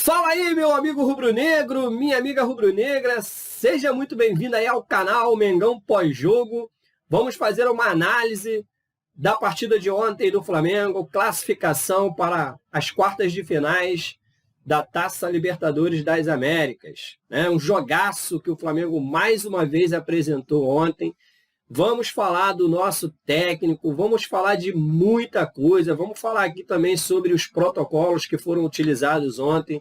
Fala aí, meu amigo rubro-negro, minha amiga rubro-negra, seja muito bem-vindo aí ao canal Mengão Pós-Jogo. Vamos fazer uma análise da partida de ontem do Flamengo, classificação para as quartas de finais da Taça Libertadores das Américas. Um jogaço que o Flamengo mais uma vez apresentou ontem. Vamos falar do nosso técnico, vamos falar de muita coisa, vamos falar aqui também sobre os protocolos que foram utilizados ontem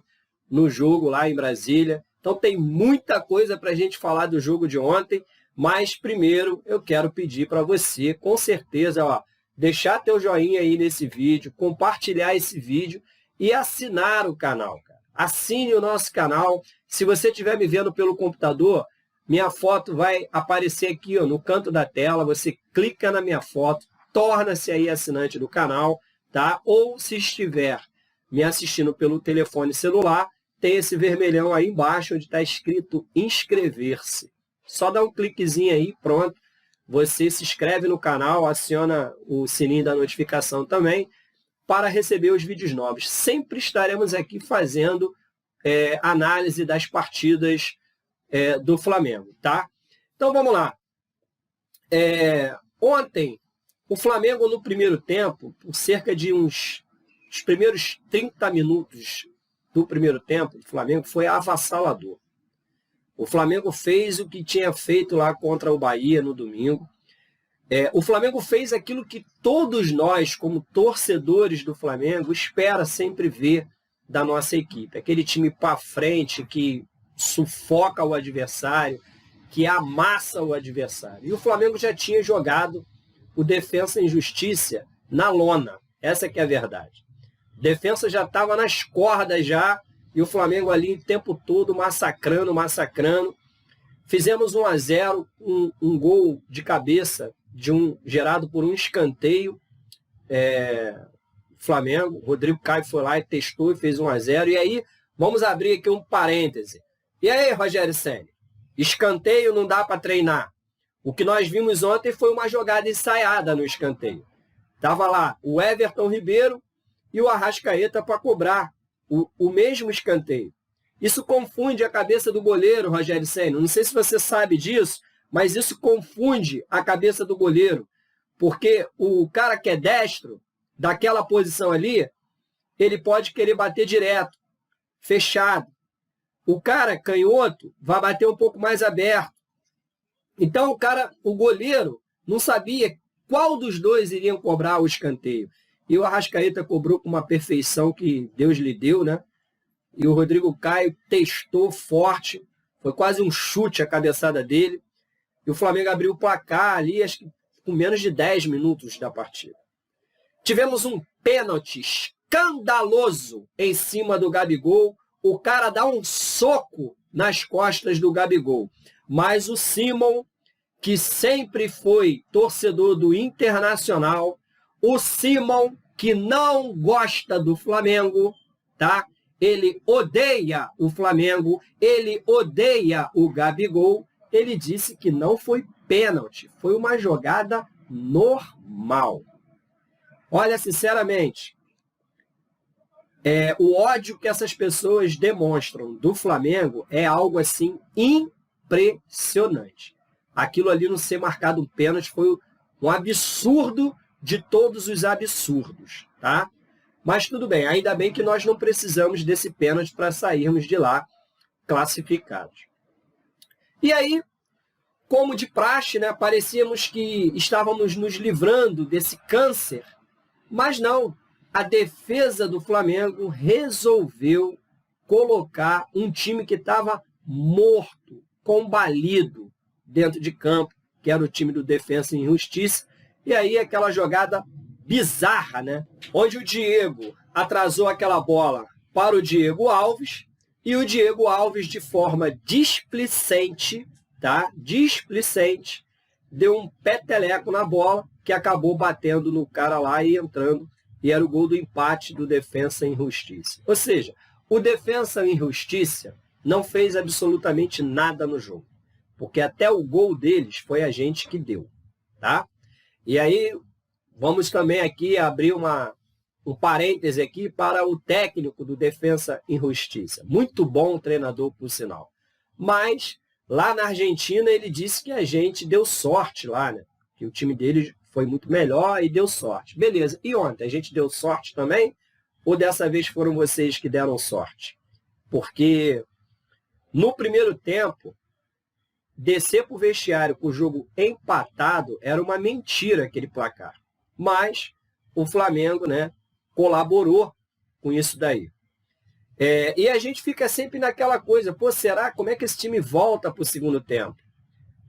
no jogo lá em Brasília. Então tem muita coisa para a gente falar do jogo de ontem, mas primeiro eu quero pedir para você, com certeza, deixar teu joinha aí nesse vídeo, compartilhar esse vídeo e assinar o canal, cara. Assine o nosso canal. Se você estiver me vendo pelo computador, minha foto vai aparecer aqui no canto da tela, você clica na minha foto, torna-se aí assinante do canal, tá? Ou se estiver me assistindo pelo telefone celular, tem esse vermelhão aí embaixo onde está escrito inscrever-se. Só dá um cliquezinho aí, pronto, você se inscreve no canal, aciona o sininho da notificação também, para receber os vídeos novos. Sempre estaremos aqui fazendo análise das partidas do Flamengo, tá? Então vamos lá. Ontem, o Flamengo no primeiro tempo, por cerca de os primeiros 30 minutos do primeiro tempo, o Flamengo foi avassalador. O Flamengo fez o que tinha feito lá contra o Bahia no domingo. O Flamengo fez aquilo que todos nós, como torcedores do Flamengo, espera sempre ver da nossa equipe. Aquele time para frente que sufoca o adversário, que amassa o adversário. E o Flamengo já tinha jogado o Defensa e Justiça na lona. Essa que é a verdade. Defensa já estava nas cordas já, e o Flamengo ali o tempo todo massacrando. Fizemos 1-0, um gol de cabeça gerado por um escanteio. Flamengo, Rodrigo Caio foi lá e testou e fez 1-0. E aí, vamos abrir aqui um parêntese. E aí, Rogério Ceni? Escanteio não dá para treinar. O que nós vimos ontem foi uma jogada ensaiada no escanteio. Estava lá o Everton Ribeiro e o Arrascaeta para cobrar o mesmo escanteio. Isso confunde a cabeça do goleiro, Rogério Ceni. Não sei se você sabe disso, mas isso confunde a cabeça do goleiro. Porque o cara que é destro, daquela posição ali, ele pode querer bater direto, fechado. O cara canhoto vai bater um pouco mais aberto. Então o goleiro não sabia qual dos dois iriam cobrar o escanteio. E o Arrascaeta cobrou com uma perfeição que Deus lhe deu, né? E o Rodrigo Caio testou forte. Foi quase um chute a cabeçada dele. E o Flamengo abriu o placar ali, acho que com menos de 10 minutos da partida. Tivemos um pênalti escandaloso em cima do Gabigol. O cara dá um soco nas costas do Gabigol. Mas o Simon, que sempre foi torcedor do Internacional, o Simon, que não gosta do Flamengo, tá? Ele odeia o Flamengo, ele odeia o Gabigol, ele disse que não foi pênalti, foi uma jogada normal. Olha, sinceramente, o ódio que essas pessoas demonstram do Flamengo é algo assim impressionante. Aquilo ali não ser marcado um pênalti foi um absurdo de todos os absurdos, tá? Mas tudo bem, ainda bem que nós não precisamos desse pênalti para sairmos de lá classificados. E aí, como de praxe, né, parecíamos que estávamos nos livrando desse câncer, mas não. A defesa do Flamengo resolveu colocar um time que estava morto, combalido dentro de campo, que era o time do Defensa e Justiça. E aí aquela jogada bizarra, né? Onde o Diego atrasou aquela bola para o Diego Alves, e o Diego Alves, de forma displicente, tá? Displicente, deu um peteleco na bola, que acabou batendo no cara lá e entrando. E era o gol do empate do Defensa em Justiça. Ou seja, o Defensa em Justiça não fez absolutamente nada no jogo. Porque até o gol deles foi a gente que deu. Tá? E aí, vamos também aqui abrir uma um parêntese aqui para o técnico do Defensa e Justiça. Muito bom treinador, por sinal. Mas, lá na Argentina, ele disse que a gente deu sorte lá, né? Que o time dele foi muito melhor e deu sorte. Beleza. E ontem, a gente deu sorte também? Ou dessa vez foram vocês que deram sorte? Porque no primeiro tempo, descer para o vestiário com o jogo empatado era uma mentira aquele placar. Mas o Flamengo, né, colaborou com isso daí. E a gente fica sempre naquela coisa, pô, será? Como é que esse time volta para o segundo tempo?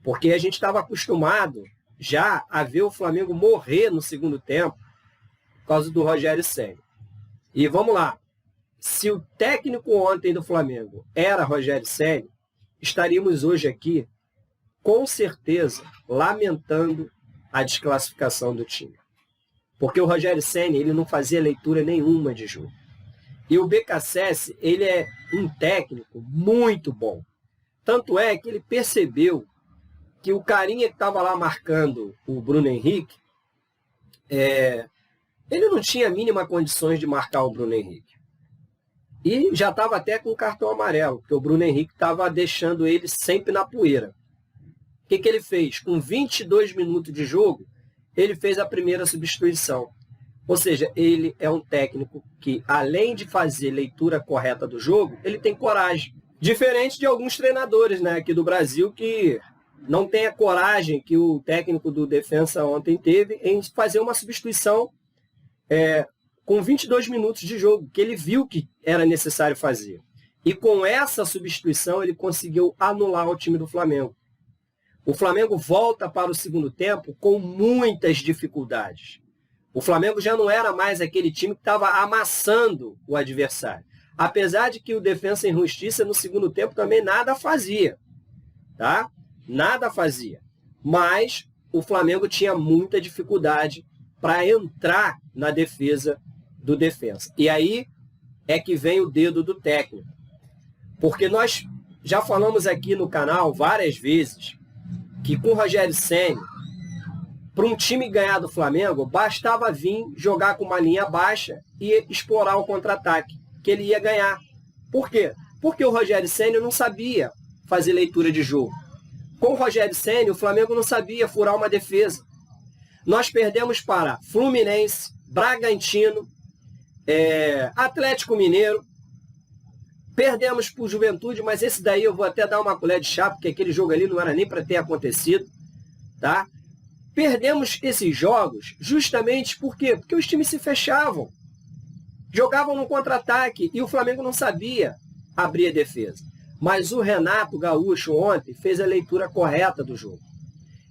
Porque a gente estava acostumado já a ver o Flamengo morrer no segundo tempo por causa do Rogério Ceni. E vamos lá. Se o técnico ontem do Flamengo era Rogério Ceni, estaríamos hoje aqui, com certeza, lamentando a desclassificação do time. Porque o Rogério Ceni, ele não fazia leitura nenhuma de jogo. E o BKSS, ele é um técnico muito bom. Tanto é que ele percebeu que o carinha que estava lá marcando o Bruno Henrique, ele não tinha a mínima condições de marcar o Bruno Henrique. E já estava até com cartão amarelo, porque o Bruno Henrique estava deixando ele sempre na poeira. O que ele fez? Com 22 minutos de jogo, ele fez a primeira substituição. Ou seja, ele é um técnico que, além de fazer leitura correta do jogo, ele tem coragem. Diferente de alguns treinadores, né, aqui do Brasil que não tem a coragem que o técnico do Defensa ontem teve em fazer uma substituição com 22 minutos de jogo, que ele viu que era necessário fazer. E com essa substituição ele conseguiu anular o time do Flamengo. O Flamengo volta para o segundo tempo com muitas dificuldades. O Flamengo já não era mais aquele time que estava amassando o adversário. Apesar de que o Defensa e Justiça no segundo tempo também nada fazia. Tá? Nada fazia. Mas o Flamengo tinha muita dificuldade para entrar na defesa do Defensa. E aí é que vem o dedo do técnico. Porque nós já falamos aqui no canal várias vezes que com o Rogério Ceni, para um time ganhar do Flamengo, bastava vir jogar com uma linha baixa e explorar o contra-ataque, que ele ia ganhar. Por quê? Porque o Rogério Ceni não sabia fazer leitura de jogo. Com o Rogério Ceni, o Flamengo não sabia furar uma defesa. Nós perdemos para Fluminense, Bragantino, Atlético Mineiro, perdemos para o Juventude, mas esse daí eu vou até dar uma colher de chá, porque aquele jogo ali não era nem para ter acontecido. Tá? Perdemos esses jogos justamente por quê? Porque os times se fechavam. Jogavam no contra-ataque e o Flamengo não sabia abrir a defesa. Mas o Renato Gaúcho ontem fez a leitura correta do jogo.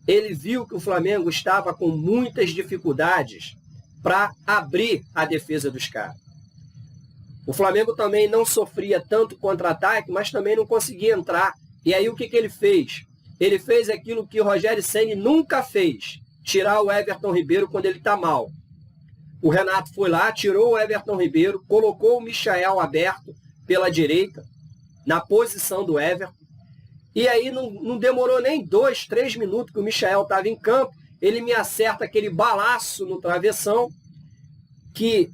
Ele viu que o Flamengo estava com muitas dificuldades para abrir a defesa dos caras. O Flamengo também não sofria tanto contra-ataque, mas também não conseguia entrar. E aí o que ele fez? Ele fez aquilo que o Rogério Ceni nunca fez, tirar o Everton Ribeiro quando ele está mal. O Renato foi lá, tirou o Everton Ribeiro, colocou o Michael aberto pela direita, na posição do Everton. E aí não demorou nem 2, 3 minutos que o Michael estava em campo, ele me acerta aquele balaço no travessão, que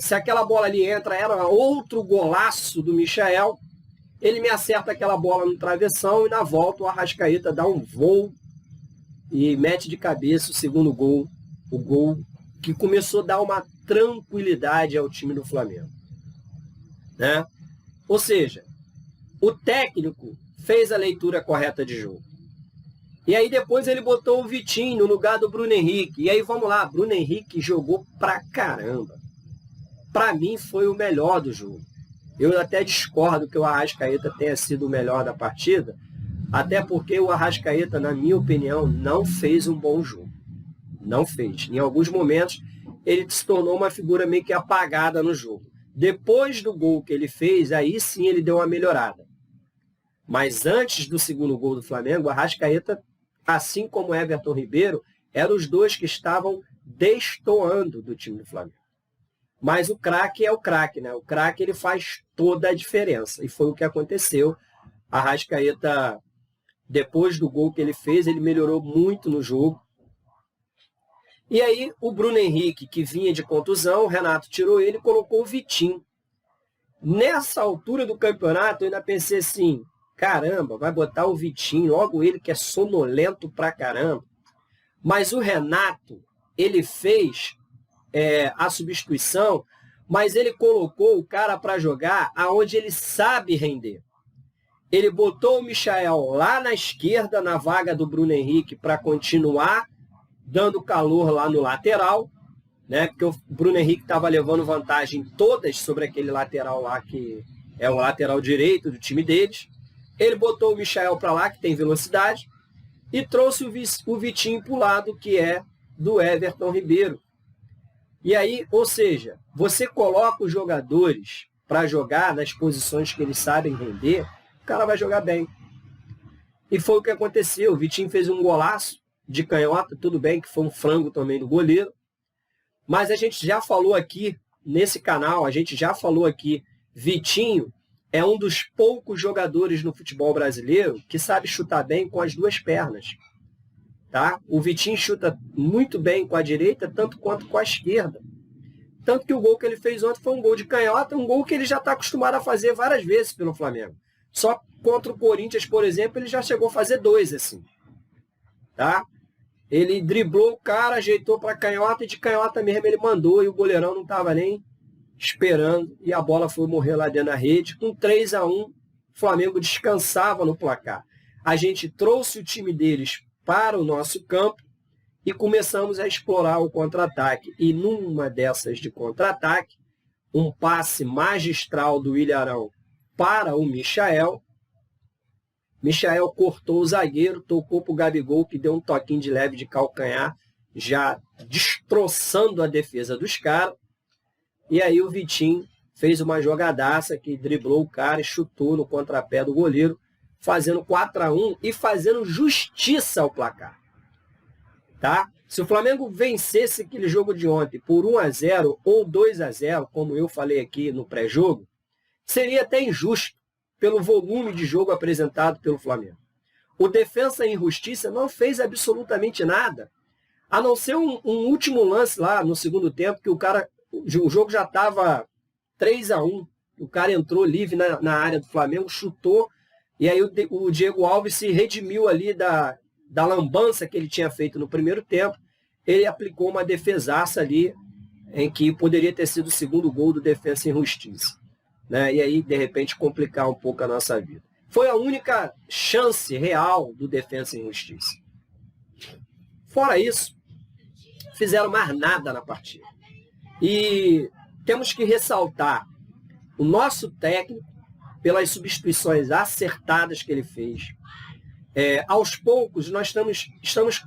se aquela bola ali entra, era outro golaço do Michael. Ele me acerta aquela bola no travessão e na volta o Arrascaeta dá um voo e mete de cabeça o segundo gol. O gol que começou a dar uma tranquilidade ao time do Flamengo. Né? Ou seja, o técnico fez a leitura correta de jogo. E aí depois ele botou o Vitinho no lugar do Bruno Henrique. E aí vamos lá, Bruno Henrique jogou pra caramba. Pra mim foi o melhor do jogo. Eu até discordo que o Arrascaeta tenha sido o melhor da partida, até porque o Arrascaeta, na minha opinião, não fez um bom jogo. Não fez. Em alguns momentos, ele se tornou uma figura meio que apagada no jogo. Depois do gol que ele fez, aí sim ele deu uma melhorada. Mas antes do segundo gol do Flamengo, o Arrascaeta, assim como o Everton Ribeiro, eram os dois que estavam destoando do time do Flamengo. Mas o craque é o craque, né? O craque ele faz toda a diferença. E foi o que aconteceu. A Arrascaeta, depois do gol que ele fez, ele melhorou muito no jogo. E aí o Bruno Henrique, que vinha de contusão, o Renato tirou ele e colocou o Vitinho. Nessa altura do campeonato, eu ainda pensei assim, caramba, vai botar o Vitinho, logo ele que é sonolento pra caramba. Mas o Renato, ele fez a substituição, mas ele colocou o cara para jogar aonde ele sabe render. Ele botou o Michael lá na esquerda, na vaga do Bruno Henrique, para continuar dando calor lá no lateral, né? Porque o Bruno Henrique estava levando vantagem todas sobre aquele lateral lá, que é o lateral direito do time deles. Ele botou o Michael para lá, que tem velocidade, e trouxe o Vitinho para o lado, que é do Everton Ribeiro. E aí, ou seja, você coloca os jogadores para jogar nas posições que eles sabem render, o cara vai jogar bem. E foi o que aconteceu. O Vitinho fez um golaço de canhota, tudo bem que foi um frango também do goleiro. Mas a gente já falou aqui, nesse canal, Vitinho é um dos poucos jogadores no futebol brasileiro que sabe chutar bem com as duas pernas. Tá? O Vitinho chuta muito bem com a direita, tanto quanto com a esquerda. Tanto que o gol que ele fez ontem foi um gol de canhota, um gol que ele já está acostumado a fazer várias vezes pelo Flamengo. Só contra o Corinthians, por exemplo, ele já chegou a fazer 2 assim. Tá? Ele driblou o cara, ajeitou para canhota, e de canhota mesmo ele mandou, e o goleirão não estava nem esperando, e a bola foi morrer lá dentro da rede. Com 3-1, o Flamengo descansava no placar. A gente trouxe o time deles para o nosso campo e começamos a explorar o contra-ataque. E numa dessas de contra-ataque, um passe magistral do Ilharão para o Michael. Michael cortou o zagueiro, tocou para o Gabigol, que deu um toquinho de leve de calcanhar, já destroçando a defesa dos caras. E aí o Vitinho fez uma jogadaça que driblou o cara e chutou no contrapé do goleiro, fazendo 4-1 e fazendo justiça ao placar. Tá? Se o Flamengo vencesse aquele jogo de ontem por 1-0 ou 2-0, como eu falei aqui no pré-jogo, seria até injusto pelo volume de jogo apresentado pelo Flamengo. O Defensa e Justiça não fez absolutamente nada, a não ser um último lance lá no segundo tempo, que o jogo já estava 3-1, o cara entrou livre na área do Flamengo, chutou, e aí o Diego Alves se redimiu ali da lambança que ele tinha feito no primeiro tempo. Ele aplicou uma defesaça ali, em que poderia ter sido o segundo gol do Defensa e Justiça. Né? E aí, de repente, complicar um pouco a nossa vida. Foi a única chance real do Defensa e Justiça. Fora isso, fizeram mais nada na partida. E temos que ressaltar o nosso técnico pelas substituições acertadas que ele fez. Aos poucos, nós estamos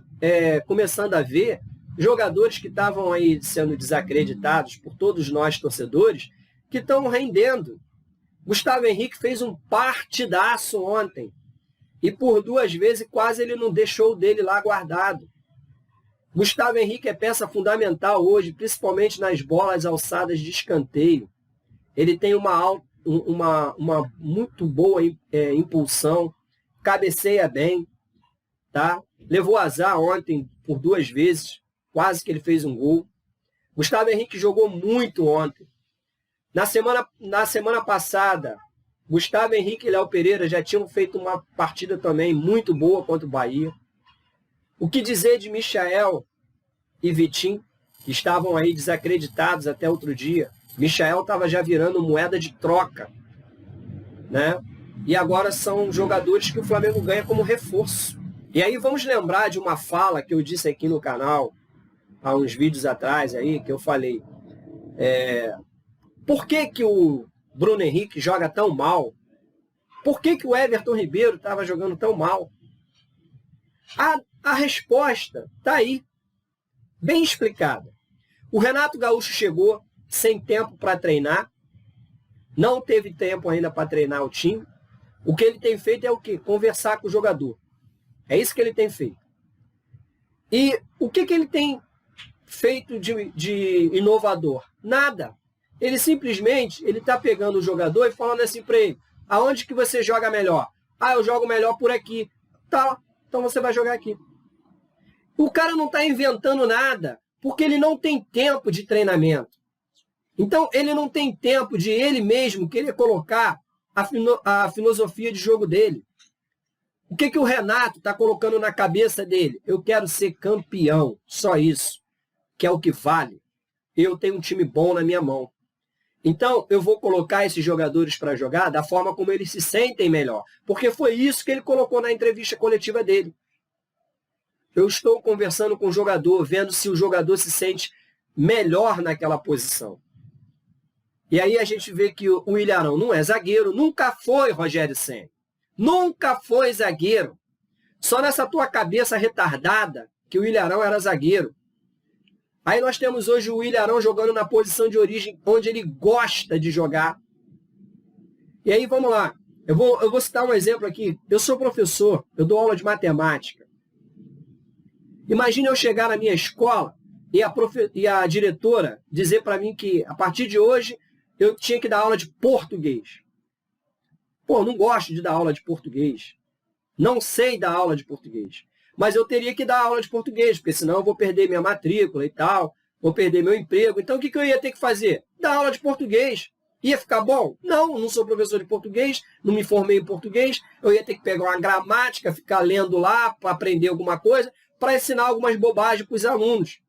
começando a ver jogadores que estavam aí sendo desacreditados por todos nós, torcedores, que estão rendendo. Gustavo Henrique fez um partidaço ontem. E por 2 vezes quase ele não deixou o dele lá guardado. Gustavo Henrique é peça fundamental hoje, principalmente nas bolas alçadas de escanteio. Ele tem uma muito boa impulsão, cabeceia bem, tá? Levou azar ontem por 2 vezes, quase que ele fez um gol. Gustavo Henrique jogou muito ontem. Na semana passada, Gustavo Henrique e Léo Pereira já tinham feito uma partida também muito boa contra o Bahia. O que dizer de Michael e Vitinho, que estavam aí desacreditados até outro dia? Michael estava já virando moeda de troca, né? E agora são jogadores que o Flamengo ganha como reforço. E aí vamos lembrar de uma fala que eu disse aqui no canal, há uns vídeos atrás, aí, que eu falei. Por que o Bruno Henrique joga tão mal? Por que o Everton Ribeiro estava jogando tão mal? A resposta está aí, bem explicada. O Renato Gaúcho chegou sem tempo para treinar, não teve tempo ainda para treinar o time. O que ele tem feito é o quê? Conversar com o jogador. É isso que ele tem feito. E o que ele tem feito de inovador? Nada. Ele simplesmente está pegando o jogador e falando assim para ele: aonde que você joga melhor? Eu jogo melhor por aqui. Tá, então você vai jogar aqui. O cara não está inventando nada. Porque ele não tem tempo de treinamento. Então, ele não tem tempo de ele mesmo querer colocar a filosofia de jogo dele. O que o Renato está colocando na cabeça dele? Eu quero ser campeão, só isso, que é o que vale. Eu tenho um time bom na minha mão. Então, eu vou colocar esses jogadores para jogar da forma como eles se sentem melhor. Porque foi isso que ele colocou na entrevista coletiva dele. Eu estou conversando com o jogador, vendo se o jogador se sente melhor naquela posição. E aí a gente vê que o Ilharão não é zagueiro, nunca foi, Rogério Ceni. Nunca foi zagueiro. Só nessa tua cabeça retardada que o Ilharão era zagueiro. Aí nós temos hoje o Ilharão jogando na posição de origem onde ele gosta de jogar. E aí vamos lá. Eu vou citar um exemplo aqui. Eu sou professor, eu dou aula de matemática. Imagine eu chegar na minha escola e a diretora dizer para mim que a partir de hoje eu tinha que dar aula de português. Pô, não gosto de dar aula de português. Não sei dar aula de português. Mas eu teria que dar aula de português, porque senão eu vou perder minha matrícula e tal, vou perder meu emprego. Então, o que eu ia ter que fazer? Dar aula de português. Ia ficar bom? Não, não sou professor de português, não me formei em português. Eu ia ter que pegar uma gramática, ficar lendo lá para aprender alguma coisa, para ensinar algumas bobagens para os alunos.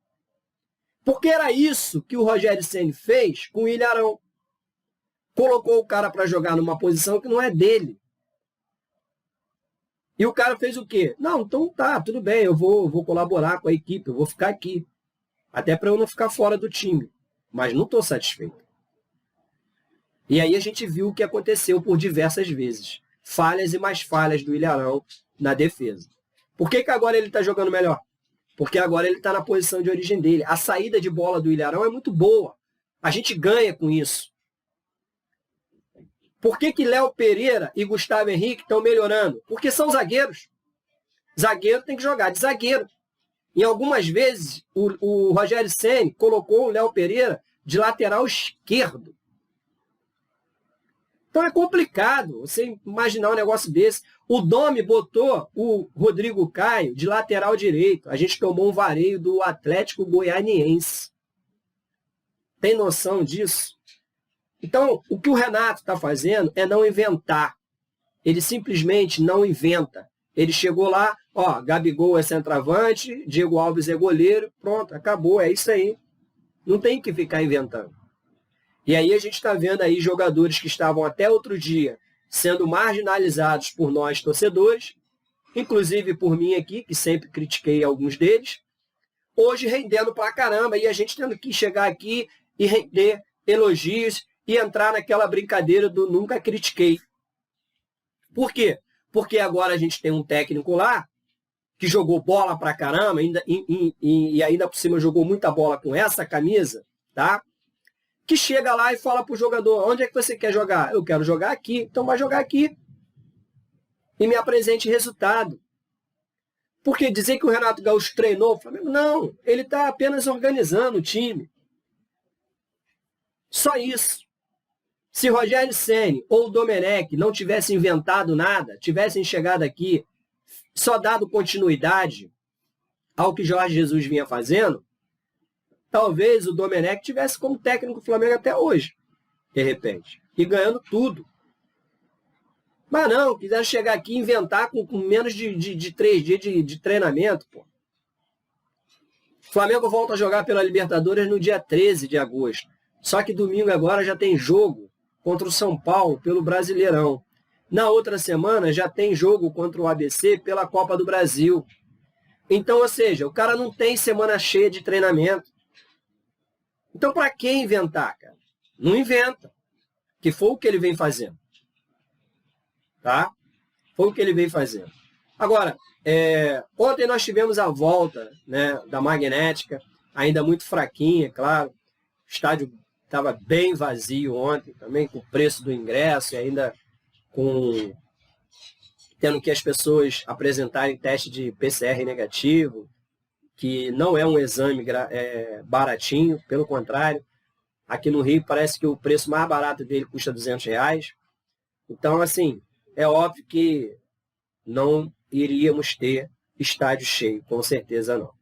Porque era isso que o Rogério Ceni fez com o Ilharão. Colocou o cara para jogar numa posição que não é dele. E o cara fez o quê? Não, então tá, tudo bem, eu vou colaborar com a equipe, eu vou ficar aqui. Até para eu não ficar fora do time. Mas não estou satisfeito. E aí a gente viu o que aconteceu por diversas vezes. Falhas e mais falhas do Ilharão na defesa. Por que agora ele está jogando melhor? Porque agora ele está na posição de origem dele. A saída de bola do Ilharão é muito boa. A gente ganha com isso. Por que Léo Pereira e Gustavo Henrique estão melhorando? Porque são zagueiros. Zagueiro tem que jogar de zagueiro. E algumas vezes o Rogério Ceni colocou o Léo Pereira de lateral esquerdo. Então é complicado você imaginar um negócio desse. O Domi botou o Rodrigo Caio de lateral direito. A gente tomou um vareio do Atlético Goianiense. Tem noção disso? Então, o que o Renato está fazendo é não inventar. Ele simplesmente não inventa. Ele chegou lá, ó, Gabigol é centroavante, Diego Alves é goleiro, pronto, acabou, é isso aí. Não tem que ficar inventando. E aí a gente está vendo aí jogadores que estavam até outro dia sendo marginalizados por nós torcedores, inclusive por mim aqui, que sempre critiquei alguns deles, hoje rendendo pra caramba, e a gente tendo que chegar aqui e render elogios e entrar naquela brincadeira do nunca critiquei. Por quê? Porque agora a gente tem um técnico lá que jogou bola pra caramba, e ainda por cima jogou muita bola com essa camisa, tá? Que chega lá e fala pro jogador, onde é que você quer jogar? Eu quero jogar aqui, então vai jogar aqui. E me apresente resultado. Porque dizer que o Renato Gaúcho treinou o Flamengo, não, ele está apenas organizando o time. Só isso. Se Rogério Ceni ou o Domenech não tivessem inventado nada, tivessem chegado aqui, só dado continuidade ao que Jorge Jesus vinha fazendo, talvez o Domenech tivesse como técnico do Flamengo até hoje, de repente, e ganhando tudo. Mas não, quiseram chegar aqui e inventar com menos de 3 dias de treinamento. Pô. O Flamengo volta a jogar pela Libertadores no dia 13 de agosto. Só que domingo agora já tem jogo contra o São Paulo pelo Brasileirão. Na outra semana já tem jogo contra o ABC pela Copa do Brasil. Então, ou seja, o cara não tem semana cheia de treinamento. Então, para que inventar, cara? Não inventa. Que foi o que ele vem fazendo. Tá? Foi o que ele vem fazendo. Agora, ontem nós tivemos a volta, né, da Magnética, ainda muito fraquinha, claro. O estádio estava bem vazio ontem, também com o preço do ingresso e ainda tendo que as pessoas apresentarem teste de PCR negativo, que não é um exame baratinho, pelo contrário. Aqui no Rio parece que o preço mais barato dele custa R$200. Então, assim, é óbvio que não iríamos ter estádio cheio, com certeza não.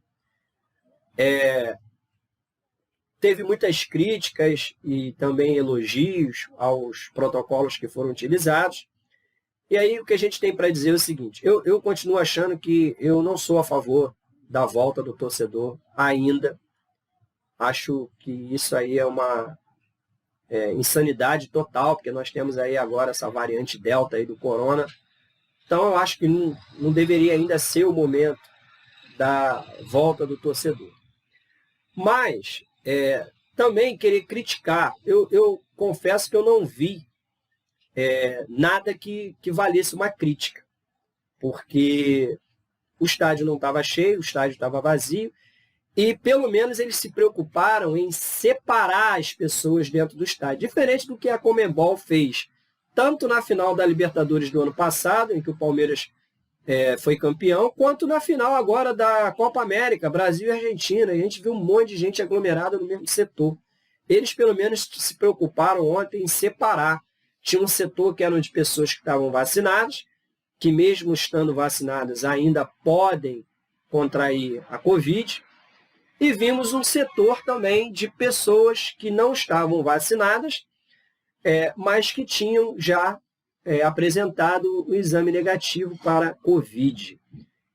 teve muitas críticas e também elogios aos protocolos que foram utilizados. E aí o que a gente tem para dizer é o seguinte, eu continuo achando que eu não sou a favor da volta do torcedor ainda. Acho que isso aí é uma insanidade total, porque nós temos aí agora essa variante Delta aí do Corona. Então eu acho que não deveria ainda ser o momento da volta do torcedor. Mas também querer criticar, eu confesso que eu não vi nada que valesse uma crítica, porque o estádio não estava cheio, o estádio estava vazio, e pelo menos eles se preocuparam em separar as pessoas dentro do estádio, diferente do que a Conmebol fez, tanto na final da Libertadores do ano passado, em que o Palmeiras foi campeão, quanto na final agora da Copa América, Brasil e Argentina. A gente viu um monte de gente aglomerada no mesmo setor. Eles pelo menos se preocuparam ontem em separar. Tinha um setor que eram de pessoas que estavam vacinadas, que mesmo estando vacinadas ainda podem contrair a Covid, e vimos um setor também de pessoas que não estavam vacinadas, mas que tinham já apresentado o exame negativo para Covid.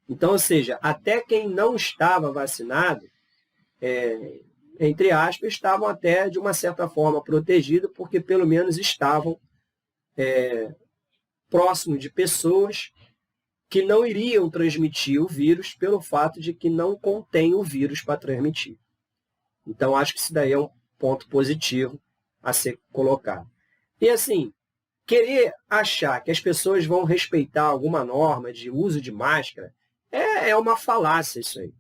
Então, ou seja, até quem não estava vacinado, entre aspas, estavam até de uma certa forma protegidos, porque pelo menos estavam próximo de pessoas que não iriam transmitir o vírus pelo fato de que não contém o vírus para transmitir. Então, acho que isso daí é um ponto positivo a ser colocado. E assim, querer achar que as pessoas vão respeitar alguma norma de uso de máscara é uma falácia isso aí.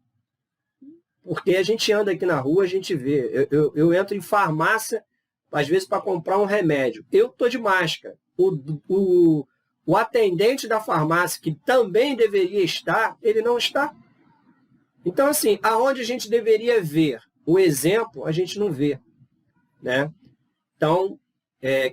Porque a gente anda aqui na rua, a gente vê. Eu entro em farmácia, às vezes, para comprar um remédio. Eu estou de máscara. O atendente da farmácia, que também deveria estar, ele não está. Então, assim, aonde a gente deveria ver o exemplo, a gente não vê, né? Então,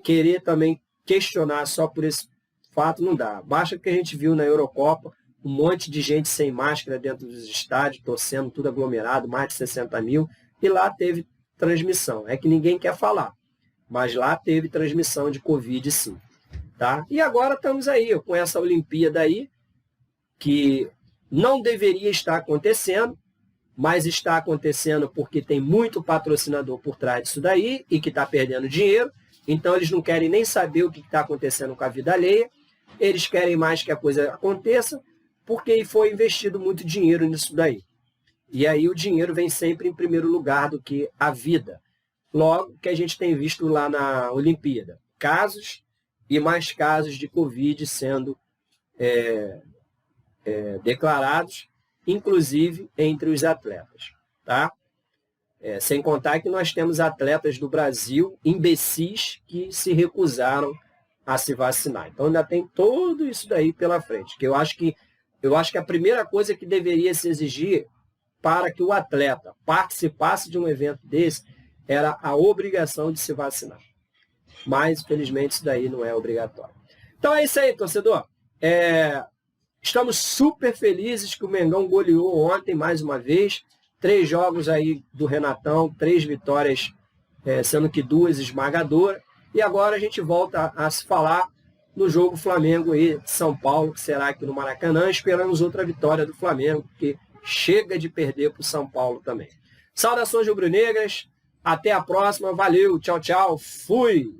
querer também questionar só por esse fato não dá. Basta que a gente viu na Eurocopa um monte de gente sem máscara dentro dos estádios, torcendo, tudo aglomerado, mais de 60 mil, e lá teve transmissão. É que ninguém quer falar, mas lá teve transmissão de Covid, sim. Tá? E agora estamos aí, com essa Olimpíada aí, que não deveria estar acontecendo, mas está acontecendo porque tem muito patrocinador por trás disso daí e que está perdendo dinheiro. Então, eles não querem nem saber o que está acontecendo com a vida alheia. Eles querem mais que a coisa aconteça, porque foi investido muito dinheiro nisso daí. E aí o dinheiro vem sempre em primeiro lugar do que a vida. Logo, que a gente tem visto lá na Olimpíada, casos e mais casos de Covid sendo declarados, inclusive entre os atletas. Tá? Sem contar que nós temos atletas do Brasil, imbecis, que se recusaram a se vacinar. Então ainda tem tudo isso daí pela frente. Que eu acho que a primeira coisa que deveria se exigir para que o atleta participasse de um evento desse era a obrigação de se vacinar. Mas, infelizmente, isso daí não é obrigatório. Então é isso aí, torcedor. Estamos super felizes que o Mengão goleou ontem, mais uma vez. 3 jogos aí do Renatão, 3 vitórias, sendo que 2 esmagadoras. E agora a gente volta a se falar no jogo Flamengo e São Paulo, que será aqui no Maracanã. Esperamos outra vitória do Flamengo, porque chega de perder para o São Paulo também. Saudações rubro-negras, até a próxima, valeu, tchau, tchau, fui!